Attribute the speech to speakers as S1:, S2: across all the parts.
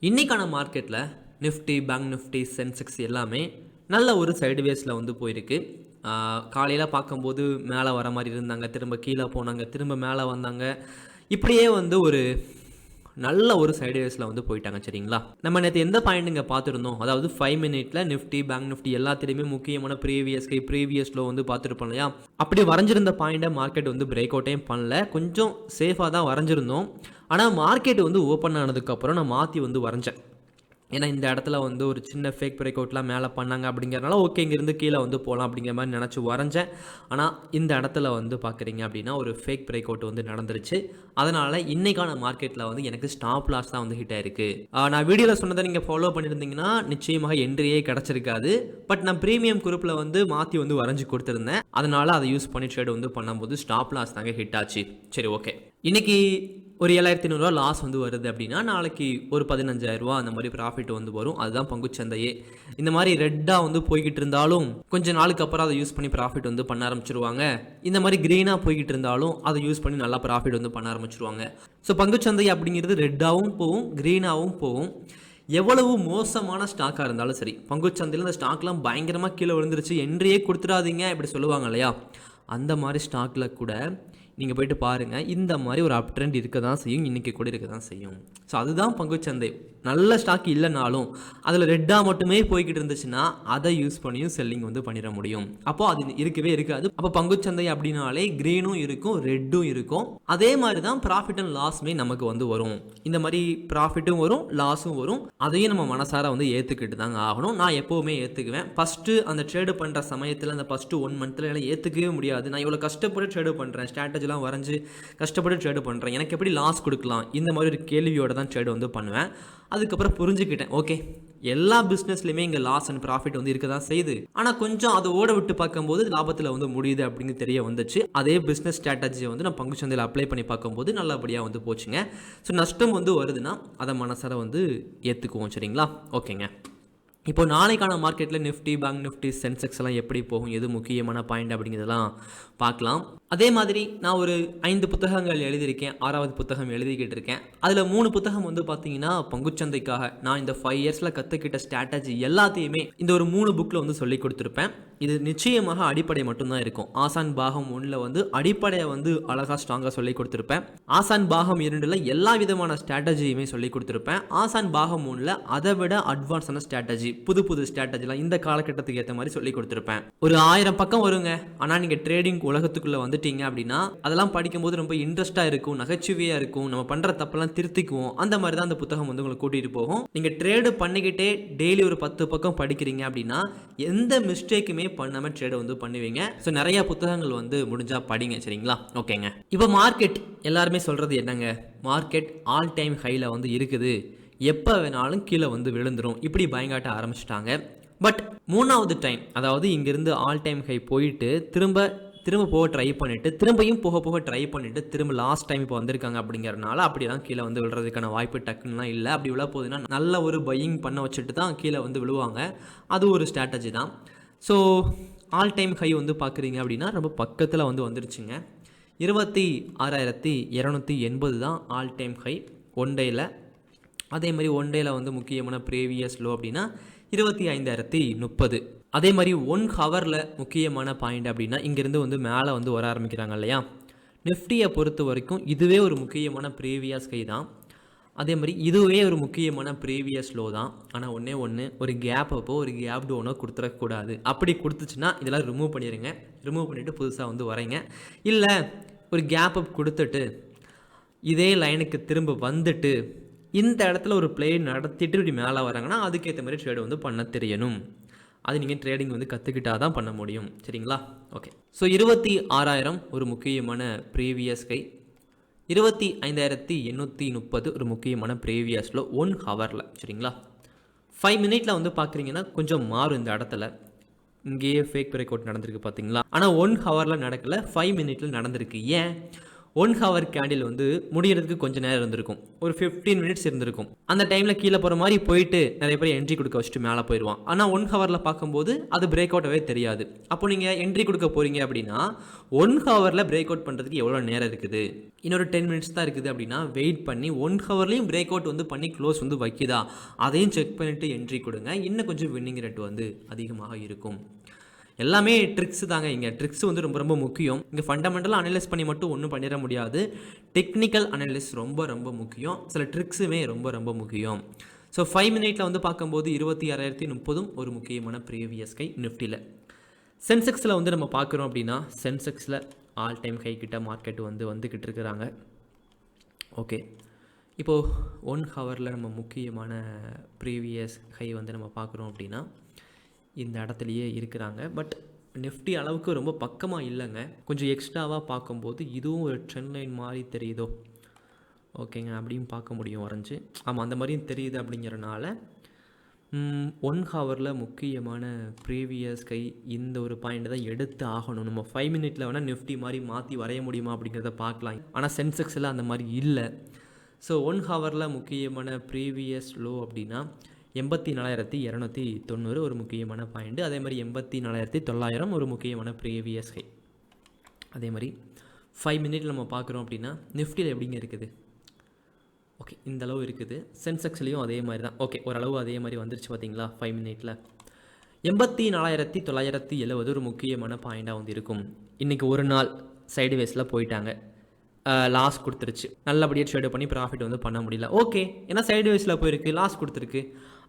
S1: இன்றைக்கான மார்க்கெட்டில் Nifty, bank Nifty, Sensex எல்லாமே நல்ல ஒரு சைடுவேஸில் வந்து போயிருக்கு. காலையில் பார்க்கும்போது மேலே வர மாதிரி இருந்தாங்க, திரும்ப கீழே போனாங்க, திரும்ப மேலே வந்தாங்க. இப்படியே வந்து ஒரு நல்ல ஒரு சைடுவேஸில் வந்து போயிட்டாங்க. சரிங்களா, நம்ம நேற்று எந்த பாயிண்ட்டுங்க பார்த்துருந்தோம்? அதாவது 5 மினிட்ல நிஃப்டி, பேங்க் நிஃப்டி எல்லாத்திலையுமே முக்கியமான ப்ரீவியஸ் லோ வந்து பார்த்துருப்போம் இல்லையா? அப்படி வரைஞ்சிருந்த பாயிண்ட்டை மார்க்கெட் வந்து பிரேக் அவுட்டையும் பண்ணல, கொஞ்சம் சேஃபாக தான் வரைஞ்சிருந்தோம். ஆனால் மார்க்கெட் வந்து ஓப்பன் ஆனதுக்கப்புறம் நான் மாற்றி வந்து வரைஞ்சேன். ஏன்னா இந்த இடத்துல வந்து ஒரு சின்ன ஃபேக் பிரேக் அவுட்லாம் மேலே பண்ணாங்க அப்படிங்கிறனால ஓகே இங்கேருந்து கீழே வந்து போகலாம் அப்படிங்கிற மாதிரி நினச்சி வரைஞ்சேன். ஆனால் இந்த இடத்துல வந்து பார்க்குறீங்க அப்படின்னா ஒரு ஃபேக் பிரேக் அவுட் வந்து நடந்துருச்சு. அதனால் இன்றைக்கான மார்க்கெட்டில் வந்து எனக்கு ஸ்டாப் லாஸ் தான் வந்து ஹிட் ஆயிருக்கு. நான் வீடியோவில் சொன்னதை நீங்கள் ஃபாலோ பண்ணியிருந்தீங்கன்னா நிச்சயமாக என்ட்ரியே கிடச்சிருக்காது. பட் நான் ப்ரீமியம் குரூப்பில் வந்து மாற்றி வந்து வரைஞ்சி கொடுத்துருந்தேன். அதனால் அதை யூஸ் பண்ணி ட்ரேட் வந்து பண்ணும்போது ஸ்டாப் லாஸ் தாங்க ஹிட் ஆச்சு. சரி, ஓகே. இன்றைக்கி ஒரு 7,500 லாஸ் வந்து வருது அப்படின்னா நாளைக்கு ஒரு 15,000 அந்த மாதிரி ப்ராஃபிட் வந்து வரும். அதுதான் பங்குச்சந்தையே. இந்த மாதிரி ரெட்டாக வந்து போய்கிட்டு இருந்தாலும் கொஞ்சம் நாளுக்கு அப்புறம் அதை யூஸ் பண்ணி ப்ராஃபிட் வந்து பண்ண ஆரம்பிச்சிருவாங்க. இந்த மாதிரி க்ரீனாக போய்கிட்டு இருந்தாலும் அதை யூஸ் பண்ணி நல்லா ப்ராஃபிட் வந்து பண்ண ஆரம்பிச்சிருவாங்க. ஸோ பங்குச்சந்தை அப்படிங்கிறது ரெட்டாகவும் போகும், க்ரீனாகவும் போகும். எவ்வளவு மோசமான ஸ்டாக்காக இருந்தாலும் சரி, பங்குச்சந்தையில் இந்த ஸ்டாக்லாம் பயங்கரமாக கீழே விழுந்துருச்சு, என்ட்ரியே கொடுத்துடாதீங்க இப்படி சொல்லுவாங்க இல்லையா? அந்த மாதிரி ஸ்டாக்கில் கூட நீங்கள் போய்ட்டு பாருங்கள், இந்த மாதிரி ஒரு அப் ட்ரெண்ட் இருக்க தான் செய்யும், இன்றைக்கி கூட இருக்க தான் செய்யும். ஸோ அதுதான் பங்குச்சந்தை. நல்ல ஸ்டாக் இல்லைனாலும் அதில் ரெட்டாக மட்டுமே போய்கிட்டு இருந்துச்சுன்னா அதை யூஸ் பண்ணியும் செல்லிங் வந்து பண்ணிட முடியும். அப்போது அது இருக்கவே இருக்காது. அப்போ பங்குச்சந்தை அப்படின்னாலே க்ரீனும் இருக்கும், ரெட்டும் இருக்கும். அதே மாதிரி தான் ப்ராஃபிட் அண்ட் லாஸுமே நமக்கு வந்து வரும். இந்த மாதிரி ப்ராஃபிட்டும் வரும், லாஸும் வரும். அதையும் நம்ம மனசார வந்து ஏற்றுக்கிட்டு தாங்க ஆகணும். நான் எப்போவுமே ஏற்றுக்குவேன். ஃபஸ்ட்டு அந்த ட்ரேடு பண்ணுற சமயத்தில் அந்த ஃபஸ்ட்டு 1 மந்த்தில் எல்லாம் ஏற்றுக்கவே முடியாது. நான் இவ்வளோ கஷ்டப்பட்டு ட்ரேடு பண்ணுறேன், ஸ்ட்ராட்டஜிலாம் வரைஞ்சி கஷ்டப்பட்டு ட்ரேடு பண்ணுறேன், எனக்கு எப்படி லாஸ் கொடுக்கலாம், இந்த மாதிரி ஒரு கேள்வியோட தான் ட்ரேடு வந்து பண்ணுவேன். அதுக்கப்புறம் புரிஞ்சுக்கிட்டேன், ஓகே எல்லா பிஸ்னஸ்லையுமே இங்கே லாஸ் அண்ட் ப்ராஃபிட் வந்து இருக்க தான் செய்யுது. ஆனால் கொஞ்சம் அதை ஓட விட்டு பார்க்கும்போது லாபத்தில் வந்து முடியுது அப்படின்னு தெரிய வந்துச்சு. அதே பிஸ்னஸ் ஸ்ட்ராட்டஜியை வந்து நான் பங்குச்சந்தையில் அப்ளை பண்ணி பார்க்கும்போது நல்லபடியாக வந்து போச்சுங்க. ஸோ நஷ்டம் வந்து வருதுன்னா அதை மனசார வந்து ஏற்றுக்குவோம். சரிங்களா, ஓகேங்க. இப்போ நாளைக்கான மார்க்கெட்டில் நிஃப்டி, பேங்க் நிஃப்டி, சென்செக்ஸ் எல்லாம் எப்படி போகும், எது முக்கியமான பாயிண்ட் அப்படிங்கிறதெல்லாம் பார்க்கலாம். அதே மாதிரி நான் ஒரு 5 புத்தகங்கள் எழுதியிருக்கேன், 6வது புத்தகம் எழுதிக்கிட்டு இருக்கேன். அதில் 3 புத்தகம் வந்து பார்த்தீங்கன்னா பங்குச்சந்தைக்காக நான் இந்த 5 இயர்ஸில் கற்றுக்கிட்ட ஸ்ட்ராட்டஜி எல்லாத்தையுமே இந்த ஒரு 3 புக்கில் வந்து சொல்லி கொடுத்துருப்பேன். இது நிச்சயமாக அடிப்படை மட்டும்தான் இருக்கும். ஆசான் பாகம் 1ல் வந்து அடிப்படையை வந்து அழகாக ஸ்ட்ராங்காக சொல்லி கொடுத்துருப்பேன். ஆசான் பாகம் 2ல் எல்லா விதமான ஸ்ட்ராட்டஜியுமே சொல்லி கொடுத்துருப்பேன். ஆசான் பாகம் 1ல் அதை விட அட்வான்ஸான ஸ்ட்ராட்டஜி, புது ஸ்ட்ராட்டஜிலாம் இந்த காலகட்டத்துக்கு ஏற்ற மாதிரி சொல்லி கொடுத்துருப்பேன். ஒரு 1000 பக்கம் வருங்க. ஆனால் நீங்கள் ட்ரேடிங் உலகத்துக்குள்ளே வந்துட்டீங்க அப்படின்னா அதெல்லாம் படிக்கும்போது ரொம்ப இன்ட்ரெஸ்ட்டாக இருக்கும், நகைச்சுவையாக இருக்கும், நம்ம பண்ணுற தப்பெல்லாம் திருத்திக்குவோம். அந்த மாதிரி தான் அந்த புத்தகம் வந்து உங்களை கூட்டிகிட்டு போகும். நீங்கள் ட்ரேடு பண்ணிக்கிட்டே டெய்லி ஒரு 10 பக்கம் படிக்கிறீங்க அப்படின்னா எந்த மிஸ்டேக்குமே பண்ணாமல் ட்ரேடை வந்து பண்ணுவீங்க. ஸோ நிறைய புத்தகங்கள் வந்து முடிஞ்சால் படிங்க. சரிங்களா, ஓகேங்க. இப்போ மார்க்கெட் எல்லாருமே சொல்கிறது என்னங்க, மார்க்கெட் ஆல் டைம் ஹையில் வந்து இருக்குது, எப்போ வேணாலும் கீழே வந்து விழுந்துடும், இப்படி பயங்காட்ட ஆரம்பிச்சிட்டாங்க. பட் 3வது டைம், அதாவது இங்கேருந்து ஆல் டைம் ஹை போயிட்டு திரும்ப போக ட்ரை பண்ணிவிட்டு திரும்பியும் போக ட்ரை பண்ணிவிட்டு திரும்ப லாஸ்ட் டைம் இப்போ வந்திருக்காங்க. அப்படிங்கிறனால அப்படிலாம் கீழே வந்து விழுறதுக்கான வாய்ப்பு டக்குன்னுலாம் இல்லை. அப்படி விழ போகுதுன்னா நல்ல ஒரு பையிங் பண்ண வச்சுட்டு தான் கீழே வந்து விழுவாங்க. அது ஒரு ஸ்ட்ராட்டஜி தான். ஸோ ஆல் டைம் ஹை வந்து பார்க்குறீங்க அப்படின்னா ரொம்ப பக்கத்தில் வந்து வந்துருச்சுங்க. 26,280 தான் ஆல் டைம் ஹை ஒன் டேயில். அதே மாதிரி ஒன் டேயில் வந்து முக்கியமான ப்ரீவியஸ் லோ அப்படின்னா 25,030. அதே மாதிரி 1 ஹவரில் முக்கியமான பாயிண்ட் அப்படின்னா இங்கேருந்து வந்து மேலே வந்து வர ஆரம்பிக்கிறாங்க இல்லையா? நிஃப்டியை பொறுத்த வரைக்கும் இதுவே ஒரு முக்கியமான ப்ரீவியஸ் ஹை தான். அதே மாதிரி இதுவே ஒரு முக்கியமான ப்ரீவியஸ் லோ தான். ஆனால் ஒன்று ஒரு கேப் அப்போ ஒரு கேப் டவுனோ கொடுத்துடக்கூடாது. அப்படி கொடுத்துச்சுன்னா இதெல்லாம் ரிமூவ் பண்ணிடுங்க. ரிமூவ் பண்ணிவிட்டு புதுசாக வந்து வரைங்க. இல்லை ஒரு கேப் அப் கொடுத்துட்டு இதே லைனுக்கு திரும்ப வந்துட்டு இந்த இடத்துல ஒரு ப்ளே நடத்திட்டு இப்படி மேலே வராங்கன்னா அதுக்கேற்ற மாதிரி ட்ரேடு வந்து பண்ண தெரியணும். அது நீங்கள் ட்ரேடிங் வந்து கற்றுக்கிட்டால் தான் பண்ண முடியும். சரிங்களா, ஓகே. ஸோ 26,000 ஒரு முக்கியமான ப்ரீவியஸ் ஹை, 25,830 ஒரு முக்கியமான ப்ரீவியஸ் லோ 1 ஹவரில். சரிங்களா, 5 மினிட்ல வந்து பார்க்குறீங்கன்னா கொஞ்சம் மாறும். இந்த இடத்துல இங்கேயே ஃபேக் பிரேக் அவுட் நடந்திருக்கு பார்த்தீங்களா? ஆனால் 1 ஹவரில் நடக்கலை, 5 மினிட்ல நடந்திருக்கு. ஏன்? 1 ஹவர் கேண்டில் வந்து முடியறதுக்கு கொஞ்சம் நேரம் இருந்திருக்கும், ஒரு 15 மினிட்ஸ் இருந்திருக்கும். அந்த டைமில் கீழே போகிற மாதிரி போயிட்டு நிறைய பேர் என்ட்ரி கொடுக்க வச்சுட்டு மேலே போயிடுவான். ஆனால் 1 ஹவரில் பார்க்கும்போது அது பிரேக் அவுட்டாகவே தெரியாது. அப்போ நீங்கள் என்ட்ரி கொடுக்க போகிறீங்க அப்படின்னா 1 ஹவரில் பிரேக் அவுட் பண்ணுறதுக்கு எவ்வளோ நேரம் இருக்குது, இன்னொரு 10 மினிட்ஸ் தான் இருக்குது அப்படின்னா வெயிட் பண்ணி 1 ஹவர்லேயும் பிரேக் அவுட் வந்து பண்ணி க்ளோஸ் வந்து வைக்குதா அதையும் செக் பண்ணிவிட்டு என்ட்ரி கொடுங்க. இன்னும் கொஞ்சம் வின்னிங் ரேட் வந்து அதிகமாக இருக்கும். எல்லாமே ட்ரிக்ஸ் தாங்க. இங்கே ட்ரிக்ஸ் வந்து ரொம்ப ரொம்ப முக்கியம். இங்கே ஃபண்டமெண்டலாக அனலைஸ் பண்ணி மட்டும் ஒன்றும் பண்ணிட முடியாது. டெக்னிக்கல் அனலைஸ் ரொம்ப ரொம்ப முக்கியம். சில ட்ரிக்ஸுமே ரொம்ப ரொம்ப முக்கியம். ஸோ 5 மினிட்ல வந்து பார்க்கும்போது 26,030 ஒரு முக்கியமான ப்ரீவியஸ் ஹை நிஃப்டியில். சென்செக்ஸில் வந்து நம்ம பார்க்குறோம் அப்படின்னா சென்செக்ஸில் ஆல் டைம் ஹை கிட்ட மார்க்கெட் வந்து வந்துக்கிட்டு இருக்கிறாங்க. ஓகே, இப்போது 1 ஹவரில் நம்ம முக்கியமான ப்ரீவியஸ் ஹை வந்து நம்ம பார்க்குறோம் அப்படின்னா இந்த இடத்துலையே இருக்கிறாங்க. பட் நிஃப்டி அளவுக்கு ரொம்ப பக்கமாக இல்லைங்க. கொஞ்சம் எக்ஸ்ட்ராவாக பார்க்கும்போது இதுவும் ஒரு ட்ரெண்ட் லைன் மாதிரி தெரியுதோ. ஓகேங்க, அப்படியும் பார்க்க முடியும் வரைஞ்சி. ஆமாம், அந்த மாதிரியும் தெரியுது. அப்படிங்கிறனால 1 ஹவரில் முக்கியமான ப்ரீவியஸ் கை இந்த ஒரு பாயிண்ட் தான் எடுத்து ஆகணும். நம்ம 5 மினிட்ல வேணால் நிஃப்டி மாதிரி மாற்றி வரைய முடியுமா அப்படிங்கிறத பார்க்கலாம். ஆனால் சென்செக்ஸில் அந்த மாதிரி இல்லை. ஸோ 1 ஹவரில் முக்கியமான ப்ரீவியஸ் லோ அப்படின்னா 84,290 ஒரு முக்கியமான பாயிண்ட்டு. அதே மாதிரி 84,900 ஒரு முக்கியமான ப்ரீவியஸ் ஹை. அதே மாதிரி 5 மினிட்ல நம்ம பார்க்குறோம் அப்படின்னா நிஃப்டியில் எப்படிங்க இருக்குது. ஓகே, இந்த அளவு இருக்குது. சென்செக்ஸ்லேயும் அதே மாதிரி தான். ஓகே, ஓரளவு அதே மாதிரி வந்துருச்சு பார்த்தீங்களா. 5 மினிட்ல 84,970 ஒரு முக்கியமான பாயிண்டாக வந்து இருக்கும். இன்றைக்கி ஒரு நாள் சைடு வேஸில் போயிட்டாங்க, லாஸ் கொடுத்துருச்சு. நல்லபடியாக ட்ரேட் பண்ணி ப்ராஃபிட் வந்து பண்ண முடியல. ஓகே, ஏன்னா சைடு வேஸில் போயிருக்கு, லாஸ் கொடுத்துருக்கு.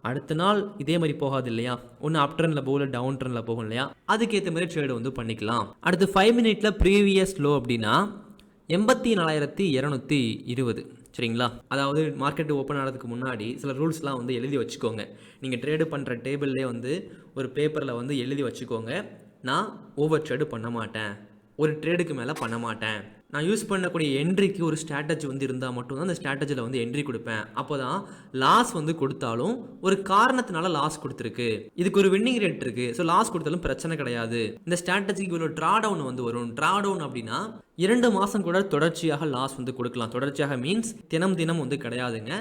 S1: அடுத்த நாள் இதே மாதிரி போகாது இல்லையா, ஒன்று அப் ட்ரெண்டில் போகல டவுன் ட்ரெண்டில் போகும் இல்லையா, அதுக்கேற்ற மாதிரி ட்ரேடு வந்து பண்ணிக்கலாம். அடுத்து 5 மினிட்ல ப்ரீவியஸ் லோ அப்படின்னா 84,220. சரிங்களா, அதாவது மார்க்கெட்டு ஓப்பன் ஆகிறதுக்கு முன்னாடி சில ரூல்ஸ்லாம் வந்து எழுதி வச்சுக்கோங்க. நீங்கள் ட்ரேடு பண்ணுற டேபிள்லேயே வந்து ஒரு பேப்பரில் வந்து எழுதி வச்சுக்கோங்க. நான் ஓவர் ட்ரேடு பண்ண மாட்டேன், ஒரு ட்ரேடுக்கு மேலே பண்ண மாட்டேன், நான் யூஸ் பண்ணக்கூடிய என்ட்ரிக்கு ஒரு ஸ்ட்ராட்டஜி வந்து இருந்தால் மட்டும்தான் அந்த ஸ்ட்ராட்டஜியில் வந்து என்ட்ரி கொடுப்பேன். அப்போ தான் லாஸ் வந்து கொடுத்தாலும் ஒரு காரணத்தினால லாஸ் கொடுத்துருக்கு, இதுக்கு ஒரு வின்னிங் ரேட் இருக்குது, ஸோ லாஸ் கொடுத்தாலும் பிரச்சனை கிடையாது. இந்த ஸ்ட்ராட்டஜிக்கு இவ்வளோ ட்ரா டவுன் வந்து வரும். ட்ரா டவுன் அப்படின்னா 2 மாதம் கூட தொடர்ச்சியாக லாஸ் வந்து கொடுக்கலாம். தொடர்ச்சியாக மீன்ஸ் தினம் தினம் வந்து கிடையாதுங்க.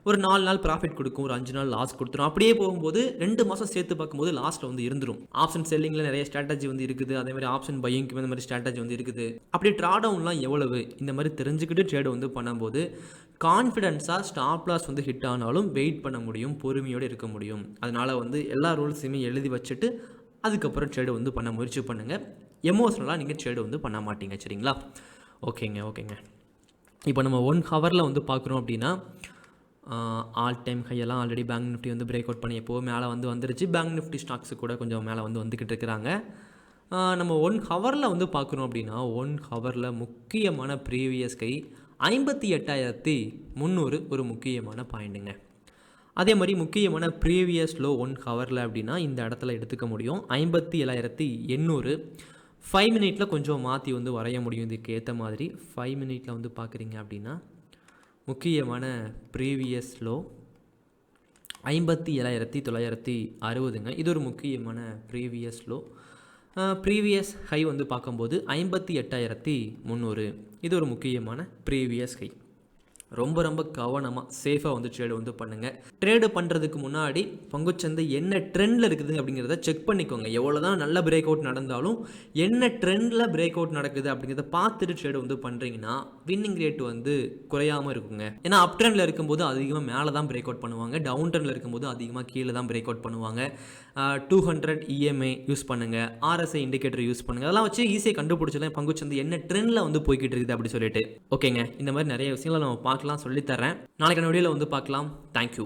S1: ஒரு 4 நாள் ப்ராஃபிட் கொடுக்கும், ஒரு 5 நாள் லாஸ் கொடுத்துரும். அப்படியே போகும்போது 2 மாதம் சேர்த்து பார்க்கும்போது லாஸ்ட்டில் வந்து இருந்துடும். ஆப்ஷன் செல்லிங்கில் நிறைய ஸ்ட்ராட்டஜி வந்து இருக்குது. அதே மாதிரி ஆப்ஷன் பையிங்க்கு இந்த மாதிரி ஸ்ட்ராட்டஜி வந்து இருக்குது. அப்படியே ட்ரா டவுன்லாம் எவ்வளவு இந்த மாதிரி தெரிஞ்சுக்கிட்டு ட்ரேடு வந்து பண்ணும்போது கான்ஃபிடென்ஸாக ஸ்டாப் லாஸ் வந்து ஹிட் ஆனாலும் வெயிட் பண்ண முடியும், பொறுமையோடு இருக்க முடியும். அதனால் வந்து எல்லா ரூல்ஸையுமே எழுதி வச்சுட்டு அதுக்கப்புறம் ட்ரேடு வந்து பண்ண முயற்சி பண்ணுங்கள். எமோஷ்னலாக நீங்கள் ட்ரேடு வந்து பண்ண மாட்டீங்க. சரிங்களா, ஓகேங்க. இப்போ நம்ம 1 ஹவரில் வந்து பார்க்குறோம் அப்படின்னா ஆல் டைம் ஹையெல்லாம் ஆல்ரெடி பேங்க் நிஃப்டி வந்து பிரேக் அவுட் பண்ணி எப்போது மேலே வந்து வந்துருச்சு. பேங்க் நிஃப்டி ஸ்டாக்ஸு கூட கொஞ்சம் மேலே வந்து வந்துக்கிட்டு இருக்கிறாங்க. நம்ம 1 ஹவரில் வந்து பார்க்குறோம் அப்படின்னா 1 ஹவரில் முக்கியமான ப்ரீவியஸ் கை 58,300 ஒரு முக்கியமான பாயிண்ட்டுங்க. அதே மாதிரி முக்கியமான ப்ரீவியஸ் லோ 1 ஹவரில் அப்படின்னா இந்த இடத்துல எடுத்துக்க முடியும் 57,800. 5 மினிட்ல கொஞ்சம் மாற்றி வந்து வரைய முடியும். இதுக்கு ஏற்ற மாதிரி 5 மினிட்ல வந்து பார்க்குறீங்க அப்படின்னா முக்கியமான ப்ரீவியஸ் லோ 57,960ங்க. இது ஒரு முக்கியமான ப்ரீவியஸ் லோ. ப்ரீவியஸ் ஹை வந்து பார்க்கும்போது 58,300. இது ஒரு முக்கியமான ப்ரீவியஸ் ஹை. ரொம்ப ரொம்ப கவனமாக சேஃபாக வந்து ட்ரேடு வந்து பண்ணுங்கள். ட்ரேடு பண்ணுறதுக்கு முன்னாடி பங்குச்சந்தை என்ன ட்ரெண்டில் இருக்குது அப்படிங்கிறத செக் பண்ணிக்கோங்க. எவ்வளோ தான் நல்ல பிரேக் அவுட் நடந்தாலும் என்ன ட்ரெண்டில் பிரேக் அவுட் நடக்குது அப்படிங்கிறத பார்த்துட்டு ட்ரேடு வந்து பண்ணுறீங்கன்னா வின்னிங் ரேட் வந்து குறையாமல் இருக்குங்க. ஏன்னா அப் ட்ரெண்டில் இருக்கும்போது அதிகமாக மேலே தான் பிரேக் அவுட் பண்ணுவாங்க, டவுன் ட்ரெண்டில் இருக்கும்போது அதிகமாக கீழே தான் பிரேக் அவுட் பண்ணுவாங்க. 200 EMA யூஸ் பண்ணுங்கள், RSI இண்டிகேட்டர் யூஸ் பண்ணுங்கள். அதெல்லாம் வச்சு ஈஸியாக கண்டுபிடிச்சலாம் பங்குச்சந்தை என்ன ட்ரெண்டில் வந்து போய்கிட்டு இருக்குது அப்படி சொல்லிட்டு. ஓகேங்க, இந்த மாதிரி நிறைய விஷயங்களை நம்ம பார்க்கலாம், சொல்லித்தரேன். நாளைக்கான வீடியோவில் வந்து பார்க்கலாம். தேங்க்யூ.